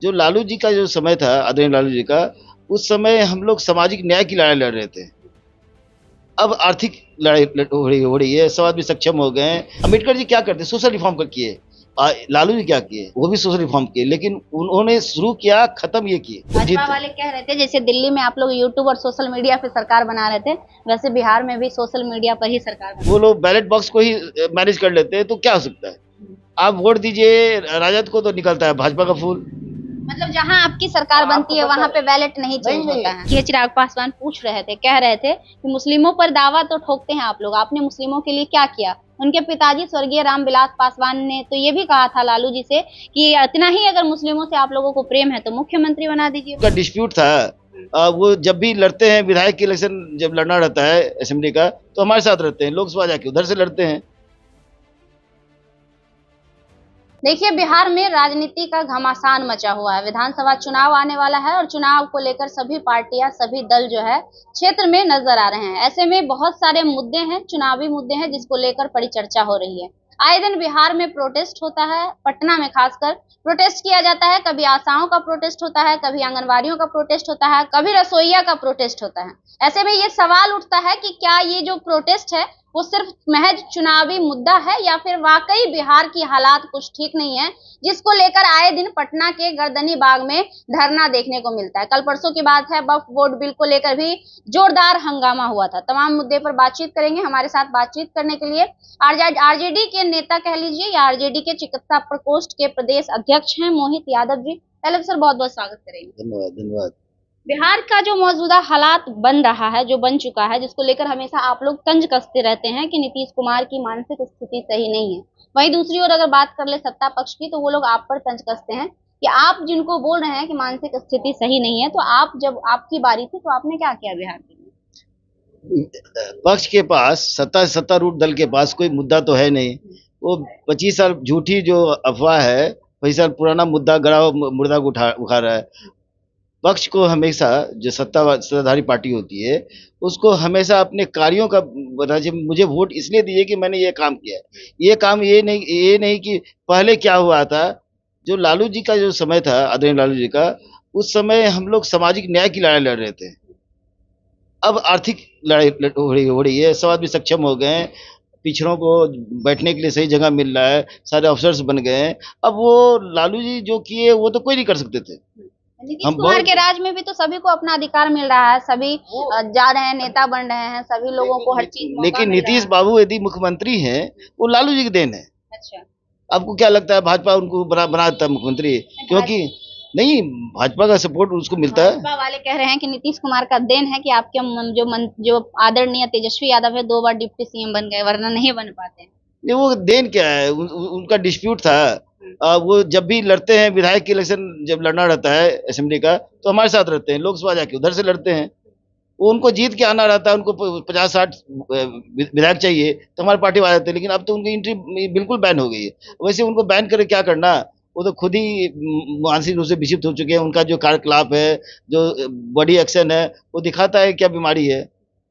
जो लालू जी का जो समय था, आदरणीय लालू जी का, उस समय हम लोग सामाजिक न्याय की लड़ाई लड़ रहे थे। अब आर्थिक लड़ाई हो रही है, सब आदमी सक्षम हो गए हैं। अम्बेडकर जी क्या करते, सोशल रिफॉर्म कर किए। लालू जी क्या किए, वो भी सोशल रिफॉर्म किए, लेकिन उन्होंने शुरू किया, खत्म ये किए। भाजपा वाले कह रहे थे जैसे दिल्ली में आप लोग यूट्यूब और सोशल मीडिया पे सरकार बना रहे थे, वैसे बिहार में भी सोशल मीडिया पर ही सरकार बना। वो लोग बैलेट बॉक्स को ही मैनेज कर लेते हैं, तो क्या हो सकता है। आप वोट दीजिए राजद को, तो निकलता है भाजपा का फूल। मतलब जहां आपकी सरकार बनती है वहां पे बैलेट नहीं चेंज होता है। ये चिराग पासवान पूछ रहे थे, कह रहे थे कि मुस्लिमों पर दावा तो ठोकते हैं आप लोग, आपने मुस्लिमों के लिए क्या किया। उनके पिताजी स्वर्गीय रामविलास पासवान ने तो ये भी कहा था लालू जी से कि इतना ही अगर मुस्लिमों से आप लोगों को प्रेम है तो मुख्यमंत्री बना दीजिए। का डिस्प्यूट था। वो जब भी लड़ते हैं, विधायक की इलेक्शन जब लड़ना रहता है असेंबली का, तो हमारे साथ रहते हैं, लोकसभा जाके उधर से लड़ते हैं। देखिए बिहार में राजनीति का घमासान मचा हुआ है। विधानसभा चुनाव आने वाला है और चुनाव को लेकर सभी पार्टियां, सभी दल जो है क्षेत्र में नजर आ रहे हैं। ऐसे में बहुत सारे मुद्दे हैं, चुनावी मुद्दे हैं जिसको लेकर परिचर्चा हो रही है। आए दिन बिहार में प्रोटेस्ट होता है, पटना में खासकर प्रोटेस्ट किया जाता है। कभी आशाओं का प्रोटेस्ट होता है, कभी आंगनवाड़ियों का प्रोटेस्ट होता है, कभी रसोईया का प्रोटेस्ट होता है। ऐसे में ये सवाल उठता है कि क्या ये जो प्रोटेस्ट है वो सिर्फ महज चुनावी मुद्दा है या फिर वाकई बिहार की हालात कुछ ठीक नहीं है, जिसको लेकर आए दिन पटना के गर्दनी बाग में धरना देखने को मिलता है। कल परसों की बात है, वक्फ बोर्ड बिल को लेकर भी जोरदार हंगामा हुआ था। तमाम मुद्दे पर बातचीत करेंगे। हमारे साथ बातचीत करने के लिए आरजेडी के नेता कह लीजिए या आरजेडी के चिकित्सा प्रकोष्ठ के प्रदेश अध्यक्ष हैं मोहित यादव जी। पहले सर बहुत बहुत स्वागत करेंगे। धन्यवाद धन्यवाद। बिहार का जो मौजूदा हालात बन रहा है, जो बन चुका है, जिसको लेकर हमेशा आप लोग तंज कसते रहते हैं कि नीतीश कुमार की मानसिक स्थिति सही नहीं है। वहीं दूसरी ओर अगर बात कर ले सत्ता पक्ष की, तो वो लोग आप पर तंज कसते हैं कि आप जिनको बोल रहे हैं कि मानसिक स्थिति सही नहीं है, तो आप जब आपकी बारी थी तो आपने क्या किया बिहार के लिए? पक्ष के पास, सत्तारूढ़ दल के पास कोई मुद्दा तो है नहीं। वो 25 साल झूठी जो अफवाह है, 25 साल पुराना मुद्दा गड़ा हुआ मुर्दा को उठा रहा है। पक्ष को हमेशा, जो सत्ताधारी पार्टी होती है, उसको हमेशा अपने कार्यों का बताना चाहिए। मुझे वोट इसलिए दीजिए कि मैंने ये काम किया है। ये काम ये नहीं कि पहले क्या हुआ था। जो लालू जी का जो समय था, आदरणीय लालू जी का, उस समय हम लोग सामाजिक न्याय की लड़ाई लड़ रहे थे। अब आर्थिक लड़ाई हो रही है, सब आदमी सक्षम हो गए हैं। पिछड़ों को बैठने के लिए सही जगह मिल रहा है, सारे अफसर्स बन गए हैं। अब वो लालू जी जो किए वो तो कोई नहीं कर सकते थे। नीतीश कुमार के राज में भी तो सभी को अपना अधिकार मिल रहा है, सभी जा रहे हैं, नेता बन रहे हैं, सभी लोगों को हर चीज मौका लेकिन मिल रहा नीतीश है। बाबू यदि मुख्यमंत्री हैं, वो लालू जी की देन है। अच्छा, आपको क्या लगता है भाजपा उनको बना देता है मुख्यमंत्री? क्योंकि नहीं, भाजपा का सपोर्ट उसको मिलता है। भाजपा वाले कह रहे हैं कि नीतीश कुमार का देन है कि आपके जो आदरणीय तेजस्वी यादव है 2 बार डिप्टी सीएम बन गए, वरना नहीं बन पाते। नहीं, वो देन क्या है, उनका डिस्प्यूट था। वो जब भी लड़ते हैं, विधायक की इलेक्शन जब लड़ना रहता है असेंबली का, तो हमारे साथ रहते हैं, लोकसभा जाके उधर से लड़ते हैं। वो उनको जीत के आना रहता है, उनको 50-60 विधायक चाहिए, तो हमारे पार्टी वाले आते हैं। लेकिन अब तो उनकी एंट्री बिल्कुल बैन हो गई है। वैसे उनको बैन करे क्या करना, वो तो खुद ही मानसिक रूप से विक्षिप्त हो चुके हैं। उनका जो कार्यकलाप है, जो बॉडी एक्शन है, वो दिखाता है क्या बीमारी है।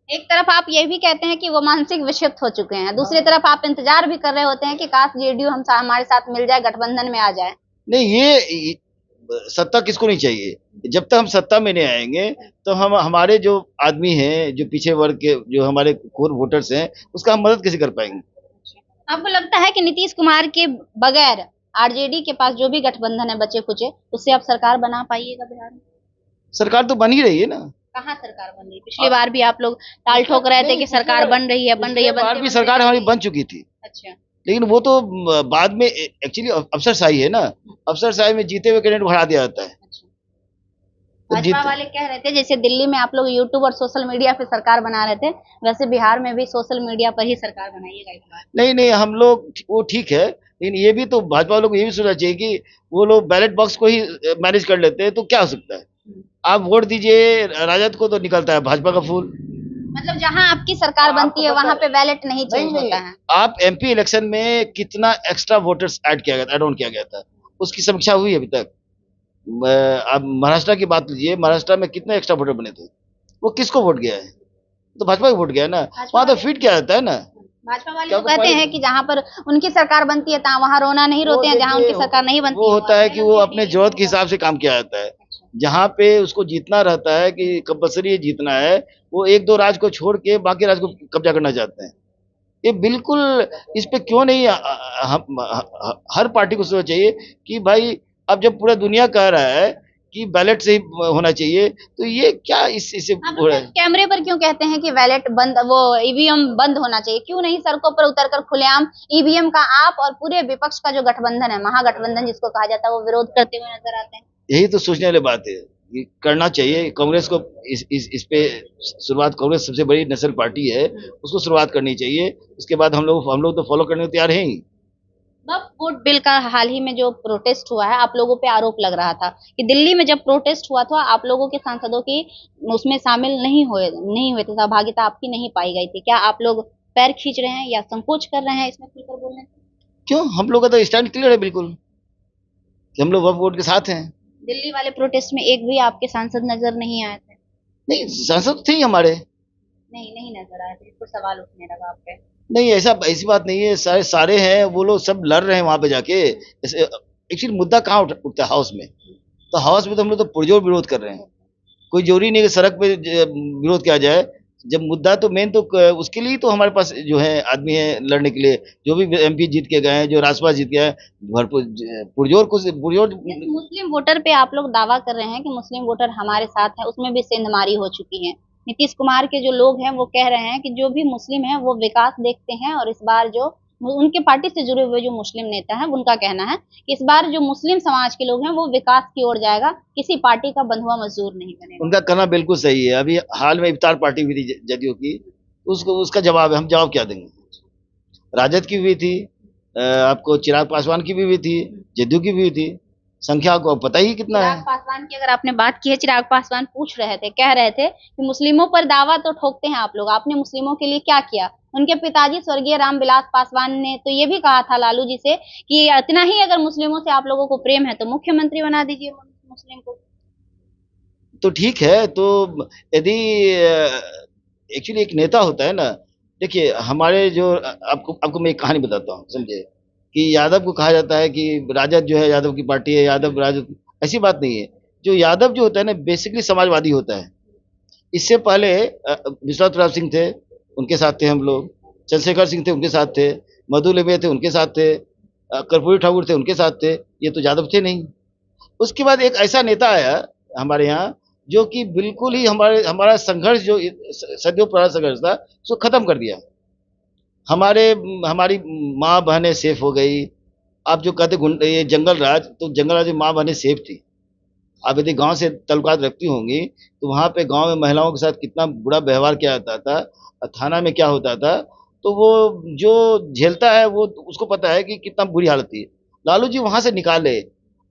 एक तरफ आप ये भी कहते हैं कि वो मानसिक विक्षिप्त हो चुके हैं, दूसरी तरफ आप इंतजार भी कर रहे होते हैं कि काश जेडीयू हमारे साथ मिल जाए, गठबंधन में आ जाए। नहीं, ये सत्ता किसको नहीं चाहिए। जब तक हम सत्ता में नहीं आएंगे, तो हम हमारे जो आदमी हैं, जो पीछे वर्ग के जो हमारे कोर वोटर्स हैं, उसका हम मदद कैसे कर पाएंगे। आपको लगता है कि नीतीश कुमार के बगैर आरजेडी के पास जो भी गठबंधन है बचे खुचे, उससे आप सरकार बना पाइएगा बिहार में? सरकार तो बन ही रही है ना। कहाँ सरकार बन रही? पिछली बार भी आप लोग टाल ठोक रहे थे कि सरकार बन रही है, बन रही है, बार भी सरकार हमारी बन चुकी थी। अच्छा, लेकिन वो तो बाद में एक्चुअली अफसरशाही है ना। अफसरशाही में जीते हुए कैंडिडेट भरा दिया जाता है। भाजपा वाले कह रहे थे जैसे दिल्ली में आप लोग यूट्यूब और सोशल मीडिया पे सरकार बना रहे थे, वैसे बिहार में भी सोशल मीडिया पर ही सरकार बनाइएगा इस बार। नहीं नहीं, हम लोग वो ठीक है, लेकिन ये भी तो भाजपा वालों को ये भी सोचना चाहिए कि वो लोग बैलेट बॉक्स को ही मैनेज कर लेते हैं, तो क्या हो सकता है। आप वोट दीजिए राजद को, तो निकलता है भाजपा का फूल। मतलब जहां आपकी सरकार बनती है वहां पे बैलेट नहीं चेंज होता है। आप एमपी इलेक्शन में कितना एक्स्ट्रा वोटर्स ऐड ऑन किया गया था, उसकी समीक्षा हुई अभी तक? आप महाराष्ट्र की बात लीजिए, महाराष्ट्र में कितने एक्स्ट्रा वोटर बने थे, वो किसको वोट गया है? तो भाजपा को वोट गया है ना। वहां तो फिट किया जाता है ना। भाजपा वाले क्या तो कहते हैं कि जहां पर उनकी सरकार बनती है वहां रोना नहीं रोते हैं, जहां उनकी सरकार नहीं बनती वो है होता है कि वो अपने जरूरत के हिसाब से काम किया जाता है। जहाँ पे उसको जीतना रहता है कि कंपलसरी जीतना है, वो एक दो राज को छोड़ के बाकी राज को कब्जा करना चाहते हैं। ये बिल्कुल, इस पे क्यों नहीं हर पार्टी को सोचना चाहिए कि भाई अब जब पूरा दुनिया कह रहा है कि बैलेट से ही होना चाहिए, तो ये क्या इससे हो रहा है? कैमरे पर क्यों कहते हैं कि बैलेट बंद, वो ईवीएम बंद होना चाहिए? क्यों नहीं सड़कों पर उतरकर खुलेआम ईवीएम का आप और पूरे विपक्ष का जो गठबंधन है, महागठबंधन जिसको कहा जाता है, वो विरोध करते हुए नजर आते हैं? यही तो सोचने वाली बात है कि करना चाहिए कांग्रेस को। इस पे शुरुआत, कांग्रेस सबसे बड़ी नेशनल पार्टी है, उसको शुरुआत करनी चाहिए। उसके बाद हम लोग तो फॉलो करने को तैयार हैं ही। वक्फ बोर्ड बिल का हाल ही में जो प्रोटेस्ट हुआ है, आप लोगों पे आरोप लग रहा था कि दिल्ली में जब प्रोटेस्ट हुआ था आप लोगों के सांसदों की उसमें शामिल नहीं हुए थे, सहभागिता आपकी नहीं पाई गई थी। क्या आप लोग पैर खींच रहे हैं या संकोच कर रहे हैं इसमें खुलकर बोलने से? क्यों, हम लोग का तो स्टैंड क्लियर है बिल्कुल कि हम लोग वक्फ बोर्ड के साथ हैं। दिल्ली वाले प्रोटेस्ट में एक भी आपके सांसद नजर नहीं आए थे? नहीं, सांसद थे ही हमारे। नहीं नजर आए थे, कुछ सवाल उठने लगा आप पे? नहीं, ऐसी बात नहीं है। सारे हैं, वो लोग सब लड़ रहे हैं वहां पे जाके। एक्चुअली मुद्दा कहाँ उठता है? हाउस में। तो हाउस में तो हम लोग तो पुरजोर विरोध कर रहे हैं। कोई जरूरी नहीं कि सड़क पे विरोध किया जाए। जब मुद्दा तो मेन तो उसके लिए तो हमारे पास जो है आदमी है लड़ने के लिए। जो भी एमपी जीत के गए हैं, जो राज्यसभा जीत गए हैं, भरपूर पुरजोर। मुस्लिम वोटर पे आप लोग दावा कर रहे हैं कि मुस्लिम वोटर हमारे साथ है, उसमें भी सेंधमारी हो चुकी है। नीतीश कुमार के जो लोग हैं वो कह रहे हैं कि जो भी मुस्लिम है वो विकास देखते हैं, और इस बार जो उनके पार्टी से जुड़े हुए जो मुस्लिम नेता हैं उनका कहना है कि इस बार जो मुस्लिम समाज के लोग हैं वो विकास की ओर जाएगा, किसी पार्टी का बंधुआ मजदूर नहीं बनेगा। उनका कहना बिल्कुल सही है। अभी हाल में इफ्तार पार्टी हुई थी जदयू की, उसका जवाब है, हम जवाब क्या देंगे? राजद की हुई थी, आपको चिराग पासवान की भी हुई थी, जदयू की भी हुई थी। संख्या को पता ही कितना है। चिराग पासवान की अगर आपने बात की है, चिराग पासवान पूछ रहे थे, कह रहे थे कि मुस्लिमों पर दावा तो ठोकते हैं आप लोग, आपने मुस्लिमों के लिए क्या किया? उनके पिताजी स्वर्गीय रामविलास पासवान ने तो ये भी कहा था लालू जी से कि इतना ही अगर मुस्लिमों से आप लोगों को प्रेम है तो मुख्यमंत्री बना दीजिए मुस्लिम को। तो ठीक है, तो यदि एक्चुअली एक नेता होता है ना, देखिए हमारे जो आपको मैं एक कहानी बताता हूँ, समझे? कि यादव को कहा जाता है कि राजद जो है यादव की पार्टी है, यादव राजद। ऐसी बात नहीं है। जो यादव जो होता है ना, बेसिकली समाजवादी होता है। इससे पहले विश्वनाथ प्रताप सिंह थे, उनके साथ थे हम लोग। चंद्रशेखर सिंह थे, उनके साथ थे। मधु लेबे थे, उनके साथ थे। कर्पूरी ठाकुर थे, उनके साथ थे। ये तो यादव थे नहीं। उसके बाद एक ऐसा नेता आया हमारे यहाँ, जो कि बिल्कुल ही हमारा संघर्ष, जो सदियों पुराना संघर्ष था, उसको खत्म कर दिया। हमारी माँ बहनें सेफ हो गई। आप जो कहते ये जंगल राज, तो जंगल राज में माँ बहनें सेफ थी। आप यदि गांव से ताल्लुकात रखती होंगी तो वहाँ पे गांव में महिलाओं के साथ कितना बुरा व्यवहार किया जाता था, थाना में क्या होता था। तो वो जो झेलता है वो उसको पता है कि कितना बुरी हालत थी। लालू जी वहां से निकाले।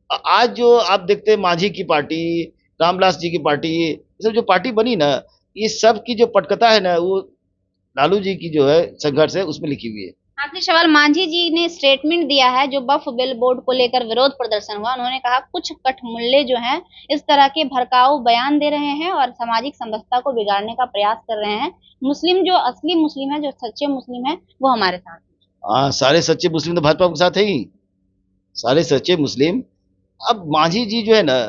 आज जो आप देखते हैं मांझी की पार्टी, रामविलास जी की पार्टी, ये सब जो पार्टी बनी ना, ये सब की जो पटकथा है ना, वो लालू जी की जो है संघर्ष है उसमें लिखी हुई है। आखिरी सवाल, मांझी जी ने स्टेटमेंट दिया है जो वक्फ बिल बोर्ड को लेकर विरोध प्रदर्शन हुआ, उन्होंने कहा कुछ कठमुल्ले जो हैं इस तरह के भड़काऊ बयान दे रहे हैं और सामाजिक समरसता को बिगाड़ने का प्रयास कर रहे हैं। मुस्लिम जो असली मुस्लिम है, जो सच्चे मुस्लिम है, वो हमारे साथ है। हाँ, सारे सच्चे मुस्लिम तो भाजपा के साथ है ही। सारे सच्चे मुस्लिम। अब मांझी जी जो है ना,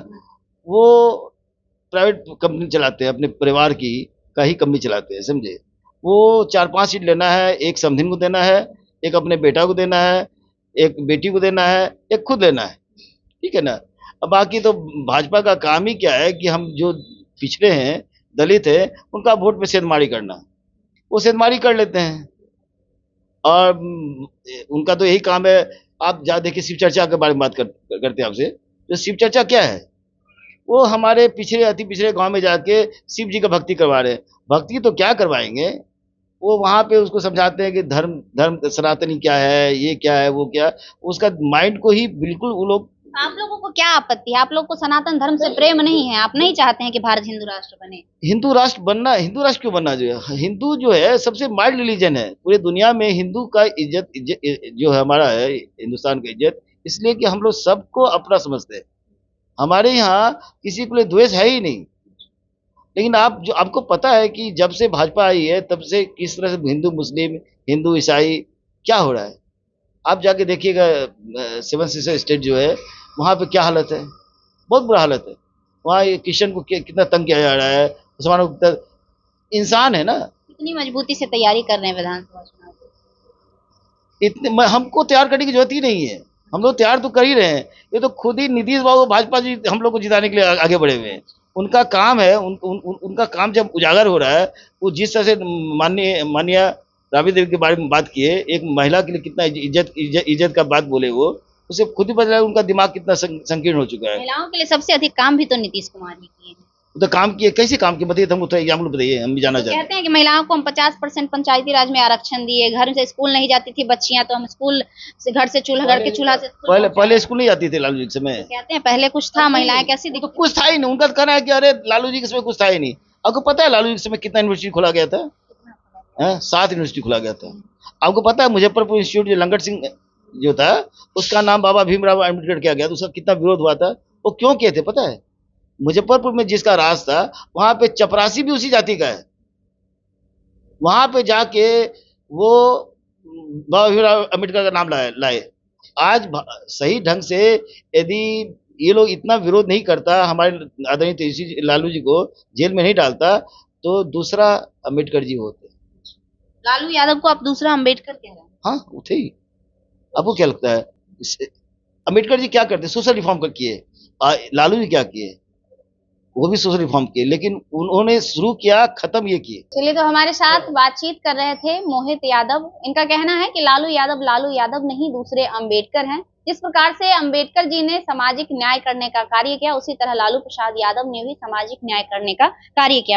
वो प्राइवेट कंपनी चलाते हैं, अपने परिवार की का ही कंपनी चलाते हैं, समझे? वो 4-5 सीट लेना है, एक समधिन को देना है, एक अपने बेटा को देना है, एक बेटी को देना है, एक खुद लेना है। ठीक है ना? अब बाकी तो भाजपा का काम ही क्या है कि हम जो पिछड़े हैं, दलित हैं, उनका वोट पे सेंधमारी करना। वो सेंधमारी कर लेते हैं। और उनका तो यही काम है। आप जा देखिए, शिव चर्चा के बारे में बात करते हैं आपसे। जो शिव चर्चा क्या है? वो हमारे पिछड़े अति पिछड़े गांव में जाके शिव जी का भक्ति करवा रहे हैं। भक्ति तो क्या करवाएंगे, वो वहां पे उसको समझाते हैं कि धर्म धर्म सनातनी क्या है, ये क्या है, वो क्या। उसका माइंड को ही बिल्कुल वो लोग। आप लोगों को क्या आपत्ति है? आप लोग को सनातन धर्म से प्रेम नहीं है? आप नहीं चाहते हैं कि भारत हिंदू राष्ट्र बने? हिंदू राष्ट्र बनना, हिंदू राष्ट्र क्यों बनना? जो है हिंदू जो है सबसे माइल्ड रिलीजन है पूरी दुनिया में। हिंदू का इज्जत जो है हमारा है, हिंदुस्तान का इज्जत, इसलिए कि हम लोग सबको अपना समझते हैं। हमारे यहाँ किसी के लिए द्वेष है ही नहीं। लेकिन आप जो आपको पता है कि जब से भाजपा आई है तब से किस तरह से हिंदू मुस्लिम, हिंदू ईसाई क्या हो रहा है। आप जाके देखिएगा सेवन सिस्टर स्टेट जो है वहाँ पे क्या हालत है, बहुत बुरा हालत है। वहाँ ये क्रिश्चियन को कितना तंग किया जा रहा है, मुसलमानों को इंसान है ना। कितनी मजबूती से तैयारी कर रहे हैं विधानसभा चुनाव की? हमको तैयार करने की जरूरत ही नहीं है, हम लोग तैयार तो कर ही रहे हैं। ये तो खुद ही नीतीश बाबू भाजपा जी हम लोग को जिताने के लिए आगे बढ़े हुए हैं। उनका काम है, उनका काम जब उजागर हो रहा है, वो जिस तरह से माननीय राबड़ी देवी के बारे में बात किए, एक महिला के लिए कितना इज्जत का बात बोले, वो उसे खुद ही पता है उनका दिमाग कितना संकीर्ण हो चुका है। महिलाओं के लिए सबसे अधिक काम भी तो नीतीश कुमार ही किए हैं। वो तो काम किए, कैसे काम किए बताइए, हमको तो एग्जाम्पल बताइए, हम भी जानना चाहते हैं। कहते हैं कि महिलाओं को हम 50% पंचायती राज में आरक्षण दिए, घर से स्कूल नहीं जाती थी बच्चियां तो हम स्कूल से घर से चूल्हा, घर के चूल्हा से पहले स्कूल नहीं जाती थी लालू जी के समय। कहते हैं पहले कुछ था, महिलाएं कैसी तो कुछ था ही नहीं, उनका कहना है कि अरे लालू जी के समय कुछ था ही नहीं। आपको पता है लालू जी के समय कितना यूनिवर्सिटी खोला गया था? 7 यूनिवर्सिटी खोला गया था। आपको पता है मुजफ्फरपुर इंस्टीट्यूट जो लंगट सिंह जो था उसका नाम बाबा भीमराव अम्बेडकर किया गया, तो उसका कितना विरोध हुआ था। वो क्यों किए थे पता है? मुजफ्फरपुर में जिसका राज था वहां पे चपरासी भी उसी जाति का है। वहां पे जाके वो बाबा भीमराव अम्बेडकर का नाम लाए। आज सही ढंग से यदि ये लोग इतना विरोध नहीं करता, हमारे आदरणीय तेजस्वी लालू जी को जेल में नहीं डालता, तो दूसरा अम्बेडकर जी होते। लालू यादव को आप दूसरा अम्बेडकर कह रहे हैं? हाँ वो थे ही। आपको क्या लगता है अम्बेडकर जी क्या करते? सोशल रिफॉर्म का किए। लालू जी क्या किए? वो भी सोशल रिफॉर्म किए, लेकिन उन्होंने शुरू किया, खत्म ये किए। चलिए, तो हमारे साथ बातचीत कर रहे थे मोहित यादव। इनका कहना है कि लालू यादव नहीं, दूसरे अम्बेडकर हैं। जिस प्रकार से अम्बेडकर जी ने सामाजिक न्याय करने का कार्य किया, उसी तरह लालू प्रसाद यादव ने भी सामाजिक न्याय करने का कार्य किया।